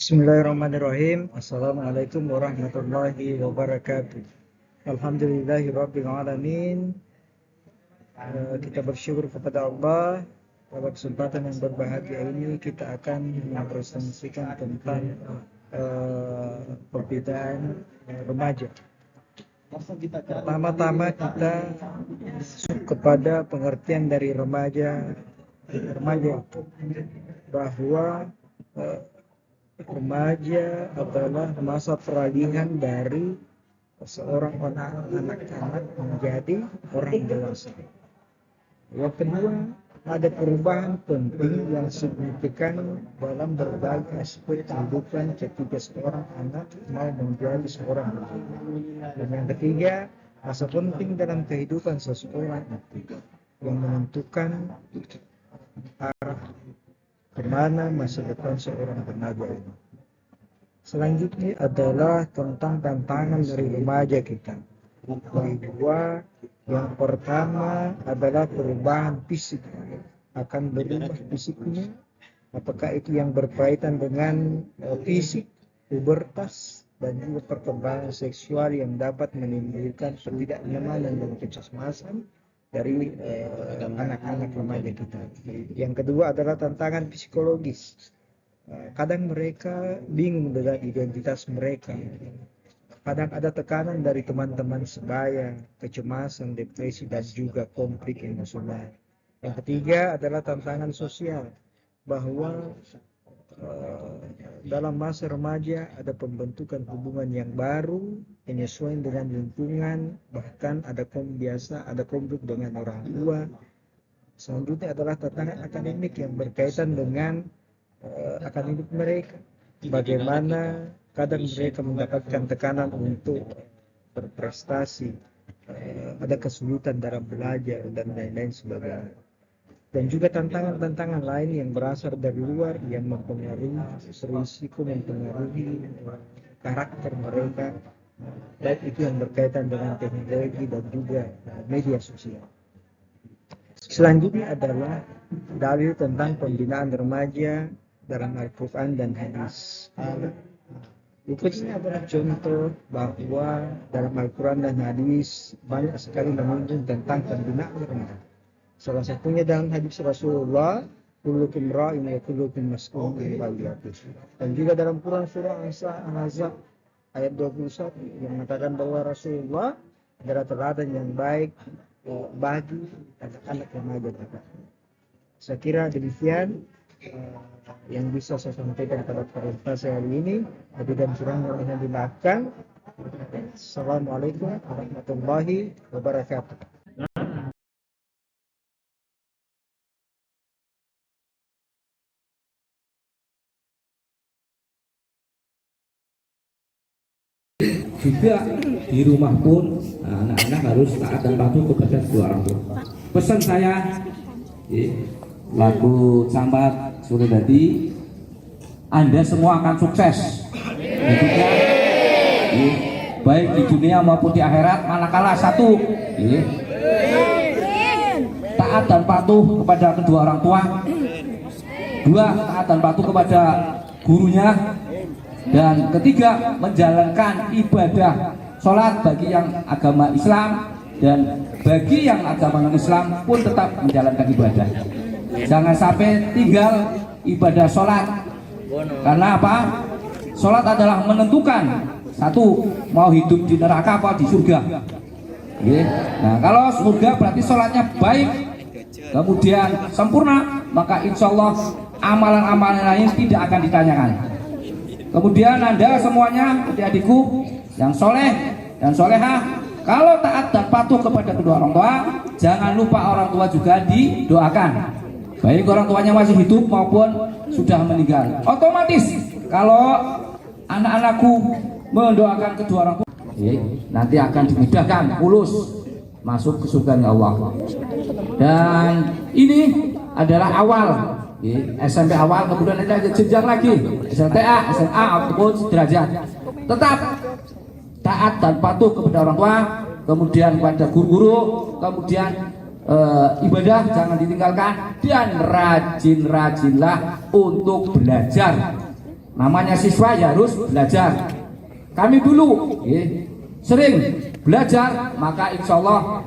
Bismillahirrahmanirrahim. Assalamualaikum warahmatullahi wabarakatuh. Alhamdulillahirabbil alamin. Kita bersyukur kepada Allah pada kesempatan yang berbahagia ini kita akan mempresentasikan tentang perbedaan remaja. Pertama-tama kita masuk kepada pengertian dari remaja bahwa remaja adalah masa peralihan dari seorang anak-anak menjadi orang dewasa. Yang kedua, ada perubahan penting yang signifikan dalam berbagai aspek kehidupan ketika seorang anak mau menjadi seorang dewasa. Dan yang ketiga, masa penting dalam kehidupan seseorang yang menentukan arah kemana masa depan seorang remaja ini. Selanjutnya adalah tentang tantangan dari remaja kita. Bahwa yang pertama adalah perubahan fisik. Akan berubah fisiknya. Apakah itu yang berkaitan dengan fisik, pubertas, dan juga perkembangan seksual yang dapat menimbulkan ketidaknyamanan dan kecemasan dari anak-anak remaja kita. Yang kedua adalah tantangan psikologis. Kadang mereka bingung dengan identitas mereka. Kadang ada tekanan dari teman-teman sebaya, kecemasan, depresi, dan juga konflik emosional. Yang ketiga adalah tantangan sosial, bahwa dalam masa remaja ada pembentukan hubungan yang baru, penyesuaian dengan lingkungan, bahkan ada konflik dengan orang tua. Selanjutnya adalah tantangan akademik yang berkaitan dengan akademik mereka. Bagaimana kadang mereka mendapatkan tekanan untuk berprestasi, ada kesulitan dalam belajar dan lain-lain sebagainya. Dan juga tantangan-tantangan lain yang berasal dari luar yang mempengaruhi risiko, mempengaruhi karakter mereka, baik itu yang berkaitan dengan teknologi dan juga media sosial. Selanjutnya adalah dalil tentang pembinaan remaja dalam Al-Quran dan hadis. Berikutnya adalah contoh bahwa dalam Al-Quran dan hadis banyak sekali menyinggung tentang pembinaan remaja. Salah satunya dalam hadis Rasulullah, kullukum ra'in wa kullukum mas'ulun an ra'iyatihi. Dan juga dalam Quran surah An-Ahzab ayat 21 yang mengatakan bahwa Rasulullah adalah teladan yang baik bagi anak-anak remaja kita. Saya kira demikian yang bisa saya sampaikan pada presentasi hari ini. Lebih dan kurangnya mohon dimaafkan. Assalamualaikum warahmatullahi wabarakatuh. Juga di rumah pun anak-anak harus taat dan patuh kepada kedua orang tua. Pesan saya, lagu Sambat Suradadi, Anda semua akan sukses. Ketika, baik di dunia maupun di akhirat, manakala satu, taat dan patuh kepada kedua orang tua, dua, taat dan patuh kepada gurunya, dan ketiga, menjalankan ibadah sholat bagi yang agama Islam, dan bagi yang agama non-Islam pun tetap menjalankan ibadah. Jangan sampai tinggal ibadah sholat. Karena apa? Sholat adalah menentukan satu, mau hidup di neraka apa di surga. Nah, kalau surga berarti sholatnya baik, kemudian sempurna, maka insya Allah amalan-amalan lain tidak akan ditanyakan. Kemudian Anda semuanya, adik-adikku yang soleh dan solehah, kalau taat dan patuh kepada kedua orang tua, jangan lupa orang tua juga didoakan, baik orang tuanya masih hidup maupun sudah meninggal. Otomatis kalau anak-anakku mendoakan kedua orang tua, nanti akan dimudahkan mulus masuk ke surga Allah. Dan ini adalah awal, SMP awal, kemudian ada jenjang lagi SLTA, SMA ataupun sederajat. Tetap taat dan patuh kepada orang tua, kemudian kepada guru-guru, kemudian ibadah jangan ditinggalkan, dan rajin-rajinlah untuk belajar. namanya siswa ya harus belajar. Kami dulu sering belajar, maka insya Allah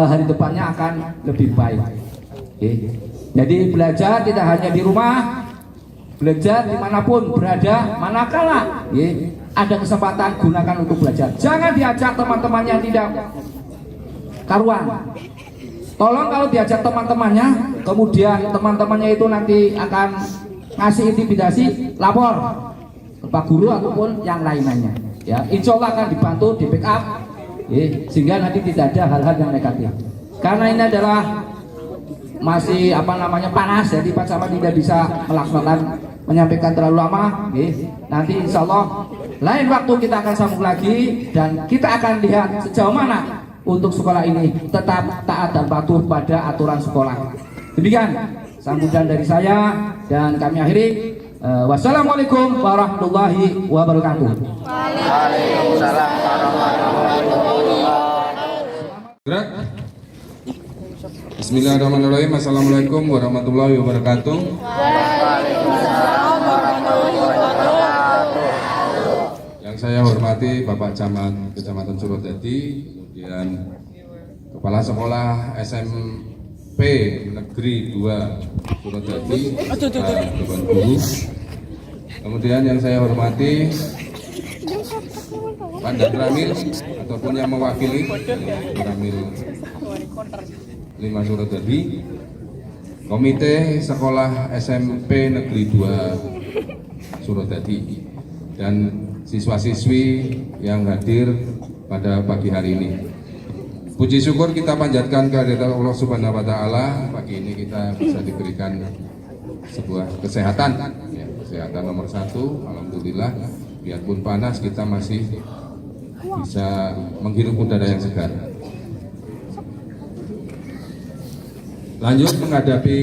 hari depannya akan lebih baik. Jadi belajar tidak hanya di rumah, belajar dimanapun berada, manakala ada kesempatan gunakan untuk belajar. Jangan diajak teman-teman yang tidak karuan. Tolong kalau diajak teman-temannya, kemudian teman-temannya itu nanti akan ngasih intimidasi, lapor ke Pak Guru ataupun yang lainnya. Ya, insya Allah akan dibantu, di backup, sehingga nanti tidak ada hal-hal yang negatif. Karena ini adalah masih panas, jadi Pak Camat tidak bisa melaksanakan menyampaikan terlalu lama. Nanti insya Allah lain waktu kita akan sambung lagi dan kita akan lihat sejauh mana untuk sekolah ini tetap taat dan patuh pada aturan sekolah. Demikian sambutan dari saya dan kami akhiri. Wassalamualaikum warahmatullahi wabarakatuh. Waalaikumsalam warahmatullahi wabarakatuh. Bismillahirrahmanirrahim. Assalamualaikum warahmatullahi wabarakatuh. Waalaikumsalam warahmatullahi wabarakatuh. Yang saya hormati Bapak Camat Kecamatan Surodadi, kemudian Kepala Sekolah SMP Negeri 2 Surodadi, Dewan Guru. Kemudian yang saya hormati Pak Dan Ramil ataupun yang mewakili Ramil 5 Surodadi, Komite Sekolah SMP Negeri 2 Surodadi, dan siswa-siswi yang hadir pada pagi hari ini. Puji syukur kita panjatkan kehadirat Allah Subhanahu wa Ta'ala. Pagi ini kita bisa diberikan sebuah kesehatan, ya, kesehatan nomor 1. Alhamdulillah, biarpun panas kita masih bisa menghirup udara yang segar. Lanjut menghadapi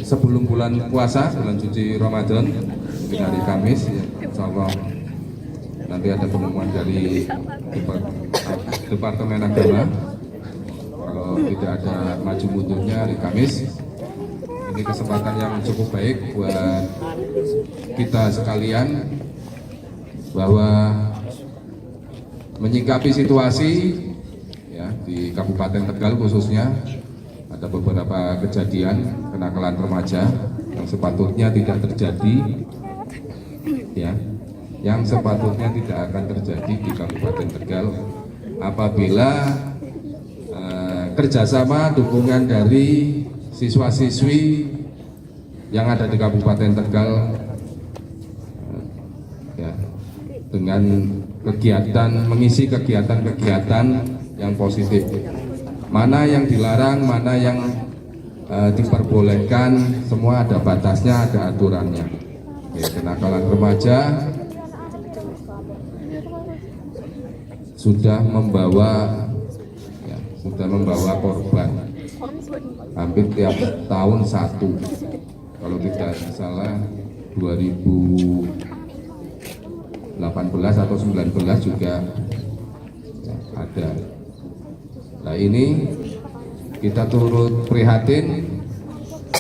sebelum bulan puasa, bulan suci Ramadan, mungkin hari Kamis, ya, insya Allah nanti ada pengumuman dari Departemen Agama. Kalau tidak ada maju mundurnya hari Kamis, ini kesempatan yang cukup baik buat kita sekalian bahwa menyikapi situasi ya di Kabupaten Tegal khususnya. Ada beberapa kejadian kenakalan remaja yang sepatutnya tidak terjadi, ya, yang sepatutnya tidak akan terjadi di Kabupaten Tegal apabila kerjasama dukungan dari siswa-siswi yang ada di Kabupaten Tegal, ya, dengan kegiatan mengisi kegiatan-kegiatan yang positif. Mana yang dilarang, mana yang diperbolehkan, semua ada batasnya, ada aturannya. Ya, kenakalan remaja sudah membawa korban hampir tiap tahun satu. Kalau tidak salah 2018 atau 19 juga ya, ada. Nah, ini kita turut prihatin,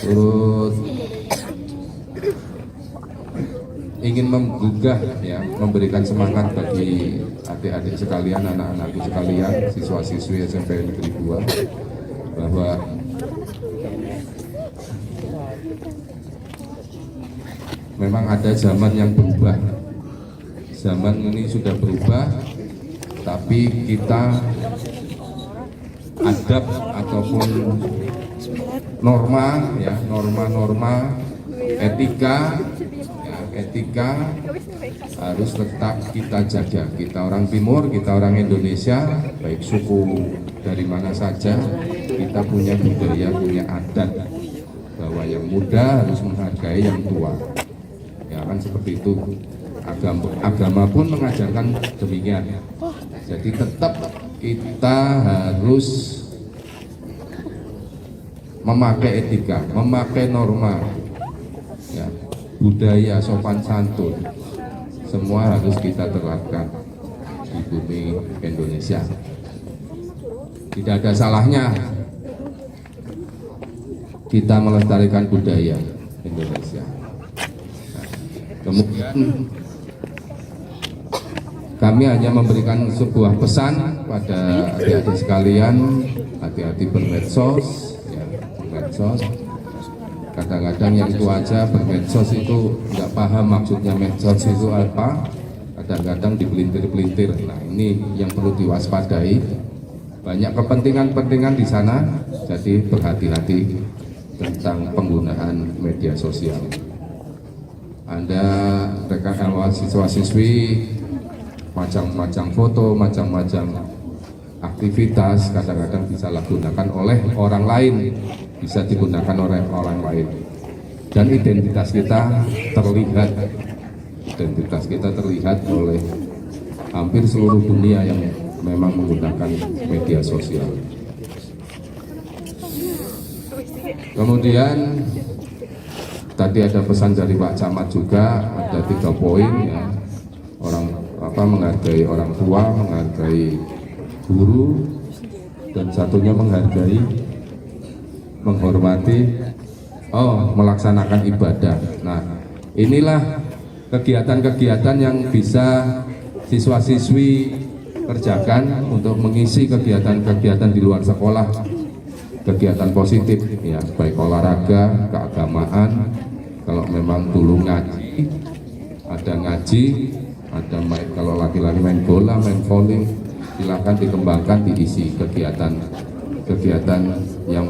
turut ingin menggugah, ya, memberikan semangat bagi adik-adik sekalian, anak-anakku sekalian, siswa-siswi SMP Negeri 2, bahwa memang ada zaman yang berubah. Zaman ini sudah berubah, tapi kita adab ataupun norma, ya, norma-norma etika, ya, etika harus tetap kita jaga. Kita orang Timur, kita orang Indonesia, baik suku dari mana saja, kita punya budaya, punya adat bahwa yang muda harus menghargai yang tua. Ya kan seperti itu. Agama pun mengajarkan demikian. Jadi tetap kita harus memakai etika, memakai norma, ya, budaya sopan santun, semua harus kita terapkan di bumi Indonesia. Tidak ada salahnya kita melestarikan budaya Indonesia. Nah, Kemudian kami hanya memberikan sebuah pesan pada adik-adik sekalian, hati-hati bermedsos, ya, bermedsos. Kadang-kadang yang itu aja bermedsos itu nggak paham maksudnya medsos itu apa. Kadang-kadang dipelintir-pelintir. Nah, ini yang perlu diwaspadai. Banyak kepentingan-kepentingan di sana, jadi berhati-hati tentang penggunaan media sosial. Anda rekan siswa-siswi, macam-macam foto, macam-macam aktivitas kadang-kadang disalahgunakan oleh orang lain, bisa digunakan oleh orang lain. Dan identitas kita terlihat oleh hampir seluruh dunia yang memang menggunakan media sosial. Kemudian tadi ada pesan dari Pak Camat juga, ada 3 poin ya. Menghargai orang tua, menghargai guru, dan satunya melaksanakan ibadah. Nah, inilah kegiatan-kegiatan yang bisa siswa-siswi kerjakan untuk mengisi kegiatan-kegiatan di luar sekolah, kegiatan positif ya, baik olahraga, keagamaan. Kalau memang dulu ngaji, ada main, kalau laki-laki main bola, main volley, silakan dikembangkan, diisi kegiatan yang